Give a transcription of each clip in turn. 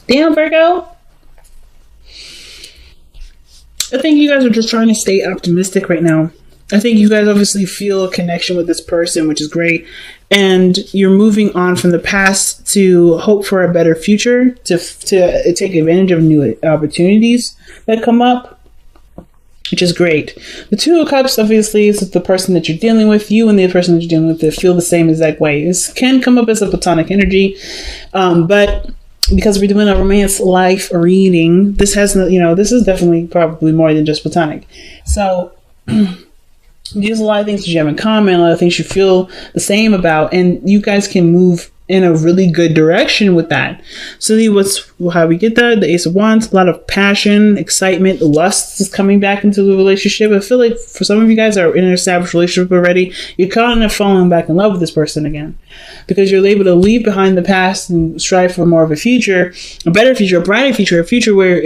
Damn, Virgo. I think you guys are just trying to stay optimistic right now. I think you guys obviously feel a connection with this person, which is great. And you're moving on from the past to hope for a better future, to take advantage of new opportunities that come up, which is great. The Two of Cups, obviously, is the person that you're dealing with. You and the person that you're dealing with, they feel the same exact way. This can come up as a platonic energy, but because we're doing a romance life reading, this has, this is definitely probably more than just platonic. So there's a lot of things that you have in common, a lot of things you feel the same about, and you guys can move in a really good direction with that. So how we get that? The Ace of Wands, a lot of passion, excitement, lust is coming back into the relationship. I feel like for some of you guys are in an established relationship already, you're kind of falling back in love with this person again, because you're able to leave behind the past and strive for more of a future, a better future, a brighter future, a future where,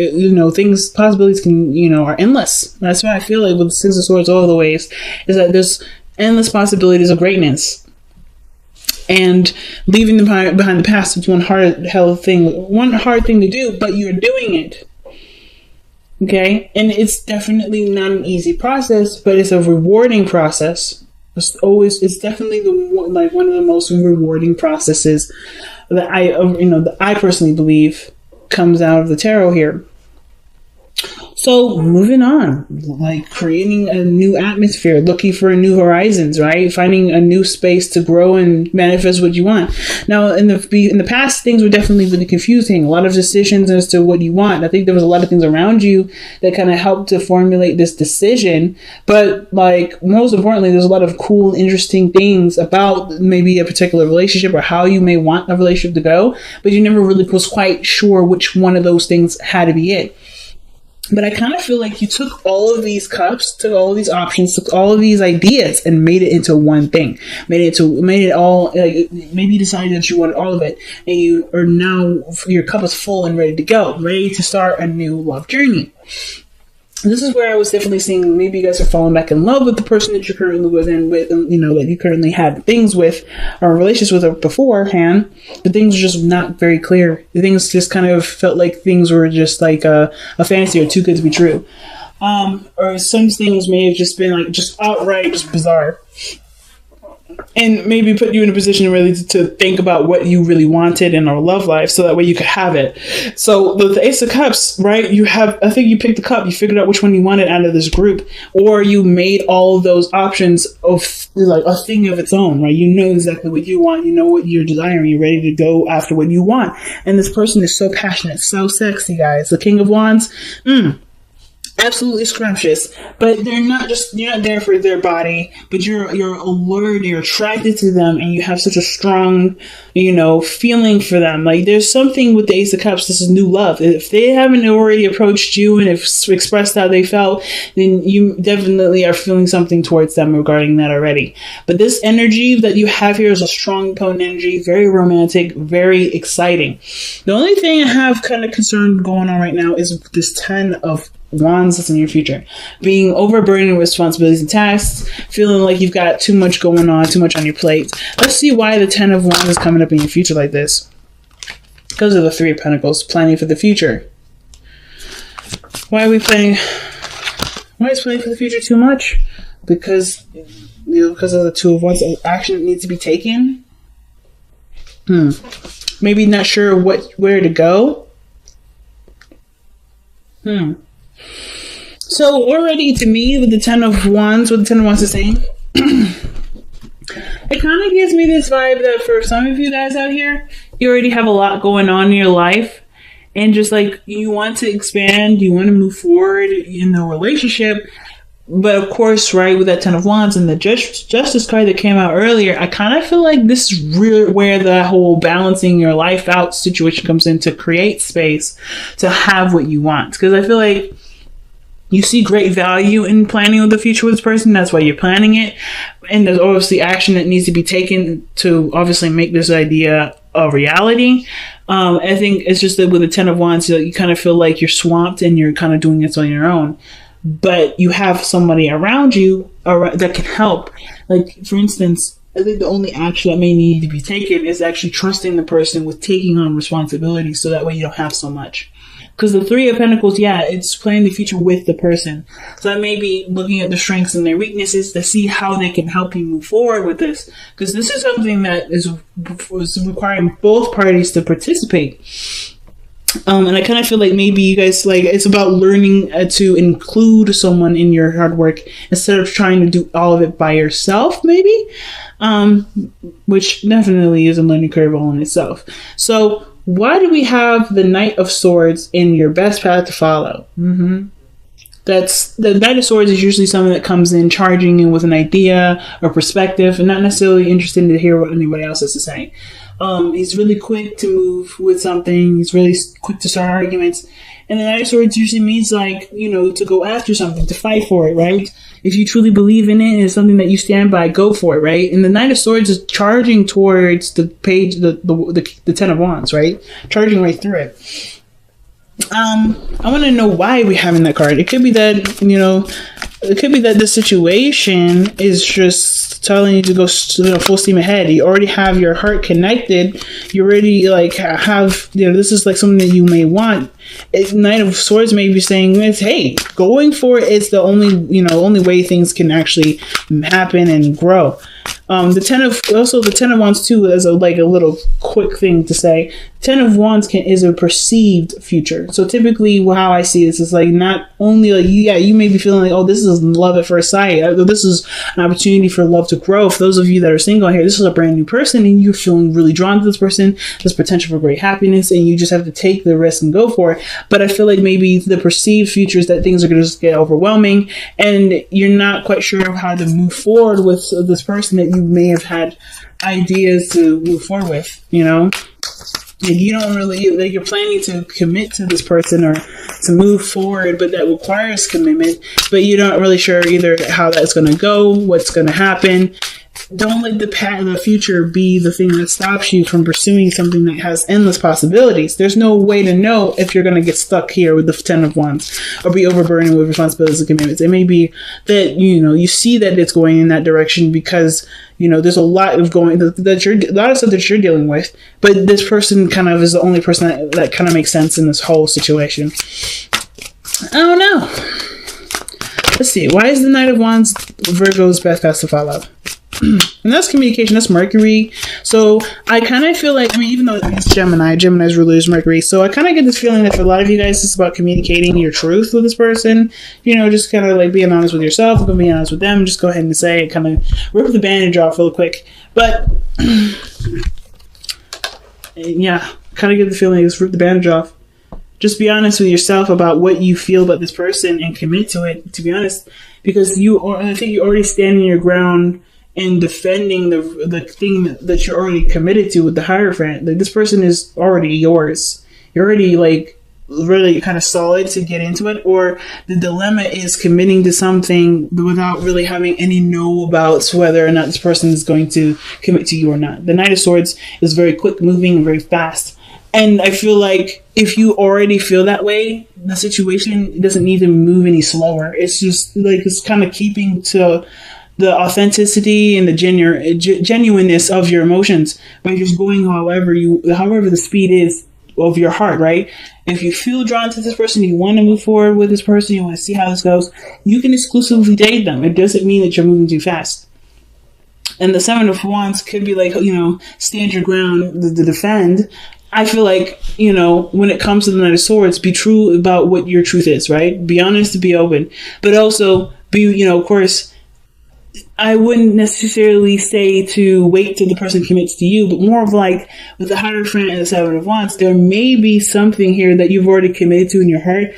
things, possibilities can, are endless. That's why I feel like with the Six of Swords all the ways is that there's endless possibilities of greatness. And leaving them behind the past is one hard thing to do, but you're doing it. Okay? And it's definitely not an easy process, but it's a rewarding process. It's definitely one of the most rewarding processes that I personally believe comes out of the tarot here. So moving on, like creating a new atmosphere, looking for new horizons, right? Finding a new space to grow and manifest what you want. Now, in the past, things were definitely really confusing. A lot of decisions as to what you want. I think there was a lot of things around you that kind of helped to formulate this decision. But most importantly, there's a lot of cool, interesting things about maybe a particular relationship or how you may want a relationship to go. But you never really was quite sure which one of those things had to be it. But I kind of feel like you took all of these cups, took all of these options, took all of these ideas and made it into one thing. Made it all, maybe you decided that you wanted all of it. And you are now, your cup is full and ready to go, ready to start a new love journey. This is where I was definitely seeing maybe you guys are falling back in love with the person that you're currently with and that you currently had things with or relations with beforehand, but things are just not very clear. Things just kind of felt like things were just like a fantasy or too good to be true. Or some things may have just been just outright just bizarre. And maybe put you in a position really to think about what you really wanted in our love life so that way you could have it. So the Ace of Cups, right? I think you picked the cup, you figured out which one you wanted out of this group, or you made all of those options of a thing of its own, right? You know exactly what you want, you know what you're desiring, you're ready to go after what you want. And this person is so passionate, so sexy, guys. The King of Wands, absolutely scrumptious, but you're not there for their body, but you're allured, you're attracted to them, and you have such a strong, feeling for them. Like there's something with the Ace of Cups. This is new love. If they haven't already approached you and have expressed how they felt, then you definitely are feeling something towards them regarding that already. But this energy that you have here is a strong, potent energy, very romantic, very exciting. The only thing I have kind of concern going on right now is this 10 of Wands that's in your future. Being overburdened with responsibilities and tasks, feeling like you've got too much going on, too much on your plate. Let's see why the 10 of Wands is coming up in your future like this. Because of the 3 of Pentacles, planning for the future. Why is planning for the future too much? Because because of the 2 of Wands, action needs to be taken. Maybe not sure where to go. So already to me, with the 10 of Wands, is saying, it kind of gives me this vibe that for some of you guys out here, you already have a lot going on in your life, and just you want to expand, you want to move forward in the relationship. But of course, right, with that 10 of Wands and the Justice card that came out earlier, I kind of feel like this is really where the whole balancing your life out situation comes in, to create space to have what you want. Because I feel like you see great value in planning with the future with this person. That's why you're planning it. And there's obviously action that needs to be taken to obviously make this idea a reality. I think it's just that with the 10 of Wands, you kind of feel like you're swamped and you're kind of doing this on your own. But you have somebody around you that can help. Like, for instance, I think the only action that may need to be taken is actually trusting the person with taking on responsibility, so that way you don't have so much. Because the Three of Pentacles, yeah, it's planning the future with the person. So that may be looking at their strengths and their weaknesses to see how they can help you move forward with this. Because this is something that is requiring both parties to participate. And I kind of feel like maybe you guys, like, it's about learning to include someone in your hard work instead of trying to do all of it by yourself, maybe. Which definitely is a learning curve all in itself. So why do we have the Knight of Swords in your best path to follow? That's the Knight of Swords is usually someone that comes in charging in with an idea or perspective and not necessarily interested to hear what anybody else has to say. He's really quick to move with something. He's really quick to start arguments. And the Knight of Swords usually means, like, you know, to go after something, to fight for it, right? If you truly believe in it and it's something that you stand by, go for it, right? And the Knight of Swords is charging towards the page, the Ten of Wands, right? Charging right through it. I want to know why we're having that card. It could be that, you know, it could be that the situation is just telling you to go, you know, full steam ahead. You already have your heart connected. You already, like, have, you know, this is like something that you may want. Knight of Swords may be saying, hey, going for it is the only way things can actually happen and grow. The Ten of Wands too is a little quick thing to say. Ten of Wands is a perceived future. So typically how I see this is like, not only like, you may be feeling like, oh, this is love at first sight. This is an opportunity for love to grow. For those of you that are single here, this is a brand new person and you're feeling really drawn to this person. There's potential for great happiness and you just have to take the risk and go for it. But I feel like maybe the perceived future is that things are going to just get overwhelming and you're not quite sure of how to move forward with this person that you may have had ideas to move forward with, you know? Like, you don't really, like, you're planning to commit to this person or to move forward, but that requires commitment, but you're not really sure either how that's going to go, what's going to happen. Don't let the future be the thing that stops you from pursuing something that has endless possibilities. There's no way to know if you're going to get stuck here with the Ten of Wands or be overburdened with responsibilities and commitments. It may be that, you know, you see that it's going in that direction because, you know, there's a lot of a lot of stuff that you're dealing with, but this person kind of is the only person that kind of makes sense in this whole situation. I don't know. Let's see. Why is the Knight of Wands Virgo's best path to follow? And that's communication. That's Mercury. So I kind of feel like, I mean, even though it's Gemini's ruler is Mercury. So I kind of get this feeling that for a lot of you guys, it's about communicating your truth with this person. You know, just kind of like being honest with yourself, being honest with them. Just go ahead and say it. Kind of rip the bandage off real quick. But yeah, kind of get the feeling just rip the bandage off. Just be honest with yourself about what you feel about this person and commit to it. To be honest, because I think you're already standing your ground and defending the thing that you're already committed to with the Hierophant. Like, this person is already yours. You're already, like, really kind of solid to get into it, or the dilemma is committing to something without really having any know about whether or not this person is going to commit to you or not. The Knight of Swords is very quick moving and very fast. And I feel like if you already feel that way, the situation doesn't need to move any slower. It's just like, it's kind of keeping to the authenticity and the genuineness of your emotions by just going however the speed is of your heart, right? If you feel drawn to this person, you want to move forward with this person, you want to see how this goes, you can exclusively date them. It doesn't mean that you're moving too fast. And the Seven of Wands could be like, you know, stand your ground to defend. I feel like, you know, when it comes to the Knight of Swords, be true about what your truth is, right? Be honest, be open, but also be, you know, of course, I wouldn't necessarily say to wait till the person commits to you, but more of like with the Hierophant and the Seven of Wands, there may be something here that you've already committed to in your heart,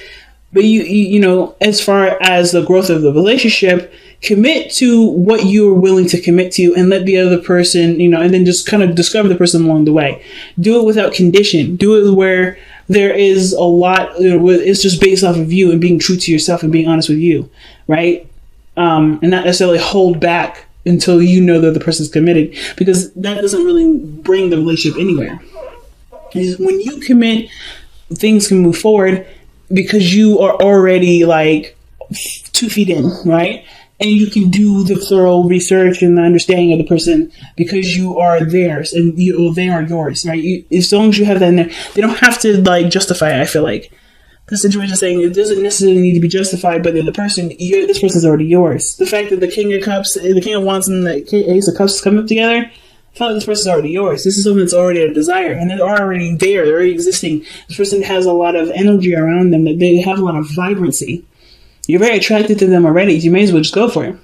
but you know, as far as the growth of the relationship, commit to what you're willing to commit to and let the other person, you know, and then just kind of discover the person along the way. Do it without condition. Do it where there is a lot, you know, it's just based off of you and being true to yourself and being honest with you, right? And not necessarily hold back until you know that the person's committed, because that doesn't really bring the relationship anywhere. When you commit, things can move forward because you are already like 2 feet in, right? and you can do the thorough research and the understanding of the person because you are theirs and they are yours, right? As long as you have that in there, they don't have to like justify it. I feel like the situation is saying it doesn't necessarily need to be justified, but the person, this person's already yours. The fact that the King of Cups, the King of Wands, and the Ace of Cups come up together, I feel like this person's already yours. This is something that's already a desire, and they're already there. They're already existing. This person has a lot of energy around them. That they have a lot of vibrancy. You're very attracted to them already. You may as well just go for it.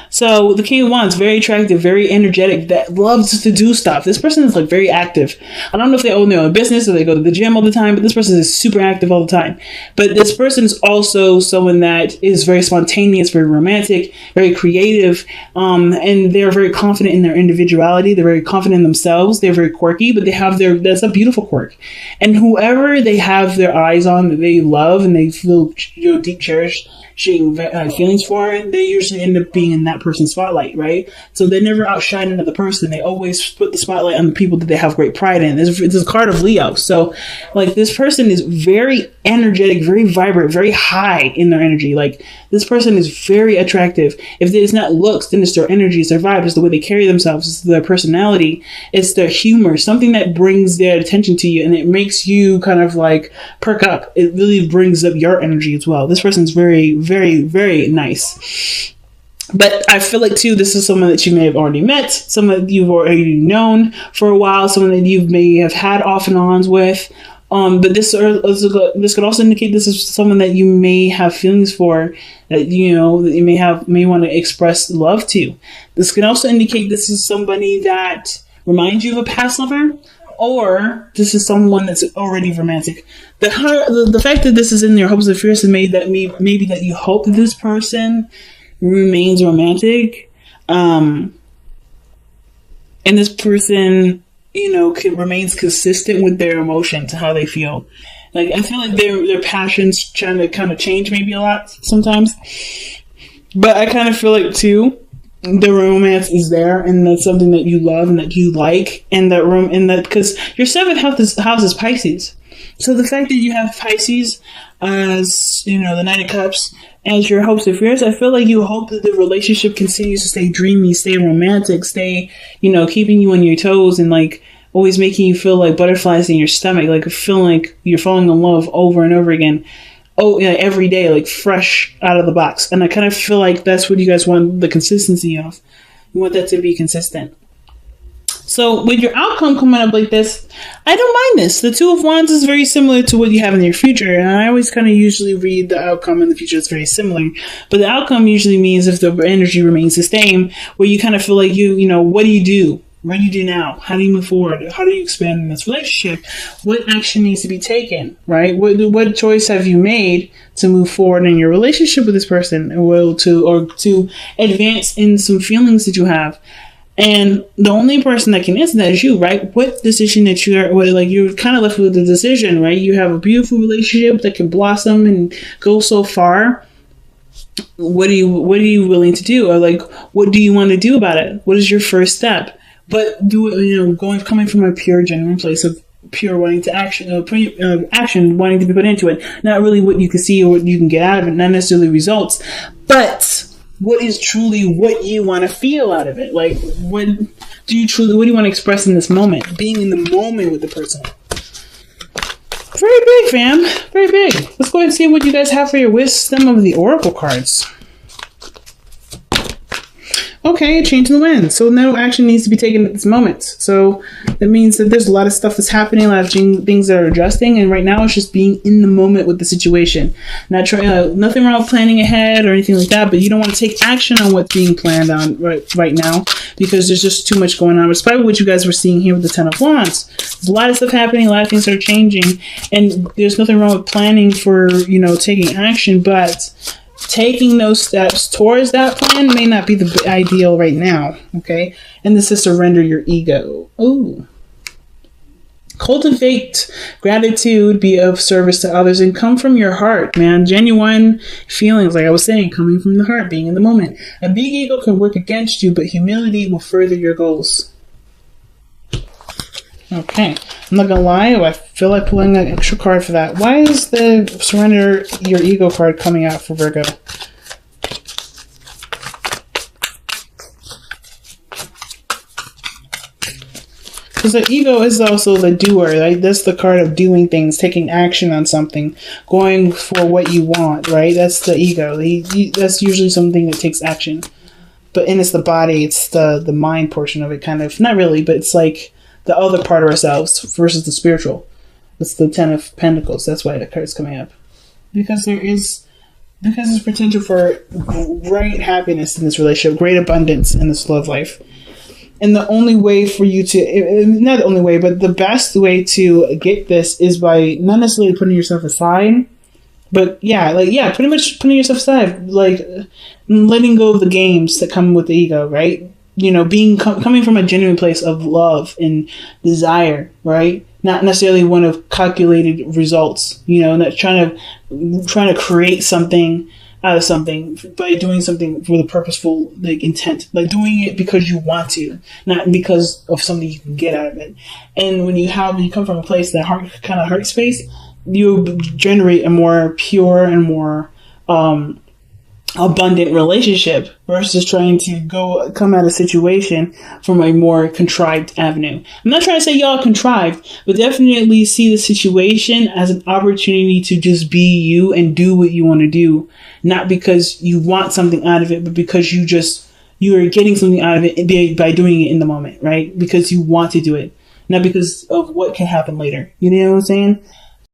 So the King of Wands, very attractive, very energetic, that loves to do stuff. This person is like very active. I don't know if they own their own business or they go to the gym all the time, but this person is super active all the time. But this person is also someone that is very spontaneous, very romantic, very creative, and they're very confident in their individuality. They're very confident in themselves. They're very quirky, but they have that's a beautiful quirk. And whoever they have their eyes on that they love and they feel deep cherished feelings for, they usually end up being in that person's spotlight, right? So they never outshine another person. They always put the spotlight on the people that they have great pride in. This is a card of Leo. So like this person is very energetic, very vibrant, very high in their energy. Like this person is very attractive. If it's not looks, then it's their energy, it's their vibe, it's the way they carry themselves, it's their personality, it's their humor, something that brings their attention to you and it makes you kind of like perk up. It really brings up your energy as well. This person's very, very, very nice. But I feel like too, this is someone that you may have already met, someone that you've already known for a while, someone that you may have had off and ons with. But this could also indicate this is someone that you may have feelings for, that that you may want to express love to. This can also indicate this is somebody that reminds you of a past lover, or this is someone that's already romantic. The fact that this is in your hopes and fears and maybe that you hope that this person remains romantic, and this person remains consistent with their emotions, how they feel. Like I feel like their passions trying to kind of change maybe a lot sometimes, but I kind of feel like too the romance is there, and that's something that you love and that you like, and that room, and that because your seventh house is Pisces. So the fact that you have Pisces as the Knight of Cups as your hopes and fears, I feel like you hope that the relationship continues to stay dreamy, stay romantic, stay keeping you on your toes, and like always making you feel like butterflies in your stomach, like feeling like you're falling in love over and over again. Every day, like fresh out of the box. And I kind of feel like that's what you guys want the consistency of. You want that to be consistent. So with your outcome coming up like this, I don't mind this. The Two of Wands is very similar to what you have in your future. And I always kind of usually read the outcome in the future is very similar. But the outcome usually means if the energy remains the same, where you kind of feel like what do you do? What do you do now? How do you move forward? How do you expand in this relationship? What action needs to be taken, right? What choice have you made to move forward in your relationship with this person, or to advance in some feelings that you have? And the only person that can answer that is you, right? What decision that you're kind of left with the decision, right? You have a beautiful relationship that can blossom and go so far. What are you willing to do? Or like, what do you want to do about it? What is your first step? But coming from a pure, genuine place of pure wanting to action wanting to be put into it, not really what you can see or what you can get out of it, not necessarily results, but what is truly what you want to feel out of it. Like, what do you want to express in this moment? Being in the moment with the person. Very big, fam. Very big. Let's go ahead and see what you guys have for your wisdom of the Oracle cards. Okay, a change in the wind. So no action needs to be taken at this moment. So that means that there's a lot of stuff that's happening, a lot of things that are adjusting, and right now it's just being in the moment with the situation. Not trying, nothing wrong with planning ahead or anything like that, but you don't want to take action on what's being planned on right now because there's just too much going on. It's probably what you guys were seeing here with the Ten of Wands. There's a lot of stuff happening, a lot of things are changing, and there's nothing wrong with planning for, taking action, but taking those steps towards that plan may not be the ideal right now, okay? And this is surrender your ego. Ooh. Cultivate gratitude, be of service to others, and come from your heart, man. Genuine feelings, like I was saying, coming from the heart, being in the moment. A big ego can work against you, but humility will further your goals. Okay, I'm not gonna lie, I feel like pulling an extra card for that. Why is the surrender your ego card coming out for Virgo? Because the ego is also the doer. Like that's the card of doing things, taking action on something, going for what you want. Right? That's the ego. That's usually something that takes action. But and it's the body. It's the mind portion of it. Kind of not really, but it's like the other part of ourselves versus the spiritual. It's the Ten of Pentacles. That's why the card's coming up. Because there's potential for great happiness in this relationship, great abundance in this love life. And the only way for you to, not the only way, but the best way to get this is by not necessarily putting yourself aside, but pretty much putting yourself aside, like letting go of the games that come with the ego, right? You know, coming from a genuine place of love and desire, right? Not necessarily one of calculated results, you know, not trying to create something out of something by doing something with a purposeful like intent, like doing it because you want to, not because of something you can get out of it. And when you come from a place, that heart space, you generate a more pure and more abundant relationship versus trying to come at a situation from a more contrived avenue. I'm not trying to say y'all contrived, but definitely see the situation as an opportunity to just be you and do what you want to do, not because you want something out of it, but because you are getting something out of it by doing it in the moment, right? Because you want to do it, not because of what can happen later. You know what I'm saying?